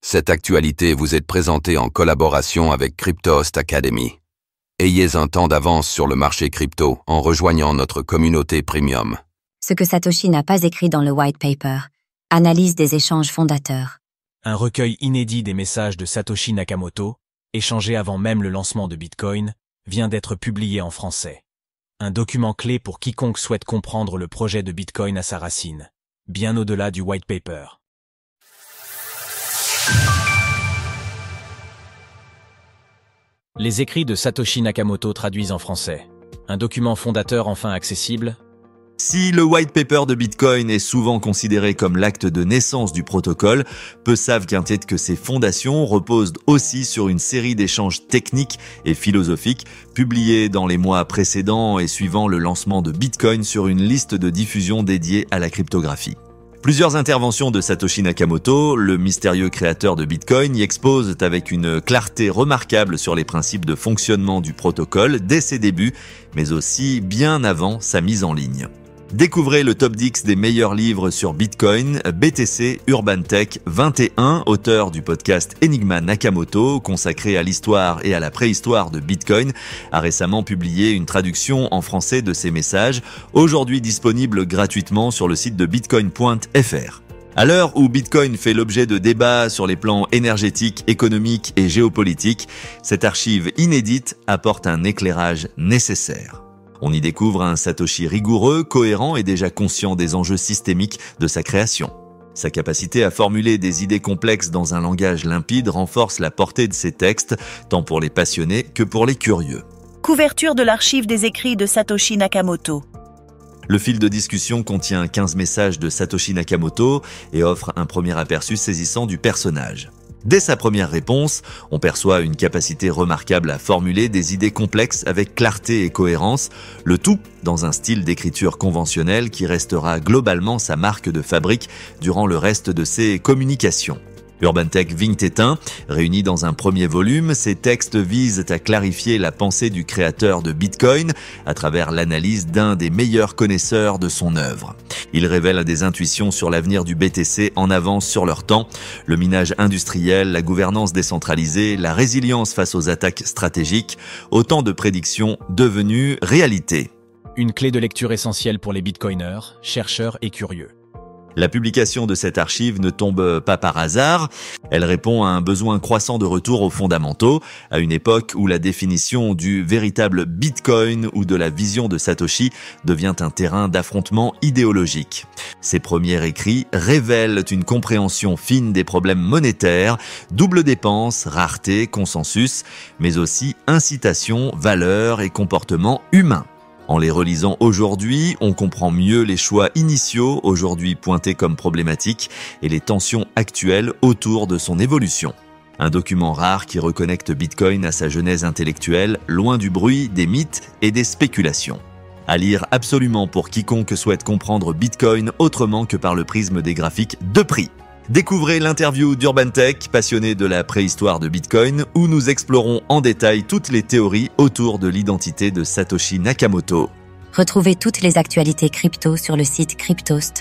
Cette actualité vous est présentée en collaboration avec Cryptost Academy. Ayez un temps d'avance sur le marché crypto en rejoignant notre communauté premium. Ce que Satoshi n'a pas écrit dans le white paper. Analyse des échanges fondateurs. Un recueil inédit des messages de Satoshi Nakamoto, échangés avant même le lancement de Bitcoin, vient d'être publié en français. Un document clé pour quiconque souhaite comprendre le projet de Bitcoin à sa racine, bien au-delà du white paper. Les écrits de Satoshi Nakamoto traduits en français. Un document fondateur enfin accessible. Si le white paper de Bitcoin est souvent considéré comme l'acte de naissance du protocole, peu savent qu'inquiète que ses fondations reposent aussi sur une série d'échanges techniques et philosophiques publiés dans les mois précédents et suivant le lancement de Bitcoin sur une liste de diffusion dédiée à la cryptographie. Plusieurs interventions de Satoshi Nakamoto, le mystérieux créateur de Bitcoin, y exposent avec une clarté remarquable sur les principes de fonctionnement du protocole dès ses débuts, mais aussi bien avant sa mise en ligne. Découvrez le top 10 des meilleurs livres sur Bitcoin, BTC Urban Tech 21, auteur du podcast Enigma Nakamoto, consacré à l'histoire et à la préhistoire de Bitcoin, a récemment publié une traduction en français de ses messages, aujourd'hui disponible gratuitement sur le site de bitcoin.fr. À l'heure où Bitcoin fait l'objet de débats sur les plans énergétiques, économiques et géopolitiques, cette archive inédite apporte un éclairage nécessaire. On y découvre un Satoshi rigoureux, cohérent et déjà conscient des enjeux systémiques de sa création. Sa capacité à formuler des idées complexes dans un langage limpide renforce la portée de ses textes, tant pour les passionnés que pour les curieux. Couverture de l'archive des écrits de Satoshi Nakamoto. Le fil de discussion contient 15 messages de Satoshi Nakamoto et offre un premier aperçu saisissant du personnage. Dès sa première réponse, on perçoit une capacité remarquable à formuler des idées complexes avec clarté et cohérence, le tout dans un style d'écriture conventionnel qui restera globalement sa marque de fabrique durant le reste de ses communications. Urban Tech Vingt-Étain, réunis dans un premier volume, ces textes visent à clarifier la pensée du créateur de Bitcoin à travers l'analyse d'un des meilleurs connaisseurs de son œuvre. Ils révèlent des intuitions sur l'avenir du BTC en avance sur leur temps, le minage industriel, la gouvernance décentralisée, la résilience face aux attaques stratégiques, autant de prédictions devenues réalité. Une clé de lecture essentielle pour les bitcoiners, chercheurs et curieux. La publication de cette archive ne tombe pas par hasard, elle répond à un besoin croissant de retour aux fondamentaux, à une époque où la définition du véritable Bitcoin ou de la vision de Satoshi devient un terrain d'affrontement idéologique. Ces premiers écrits révèlent une compréhension fine des problèmes monétaires, double dépense, rareté, consensus, mais aussi incitation, valeurs et comportements humains. En les relisant aujourd'hui, on comprend mieux les choix initiaux, aujourd'hui pointés comme problématiques, et les tensions actuelles autour de son évolution. Un document rare qui reconnecte Bitcoin à sa genèse intellectuelle, loin du bruit, des mythes et des spéculations. À lire absolument pour quiconque souhaite comprendre Bitcoin autrement que par le prisme des graphiques de prix. Découvrez l'interview d'Urban Tech, passionné de la préhistoire de Bitcoin, où nous explorons en détail toutes les théories autour de l'identité de Satoshi Nakamoto. Retrouvez toutes les actualités crypto sur le site cryptost.fr.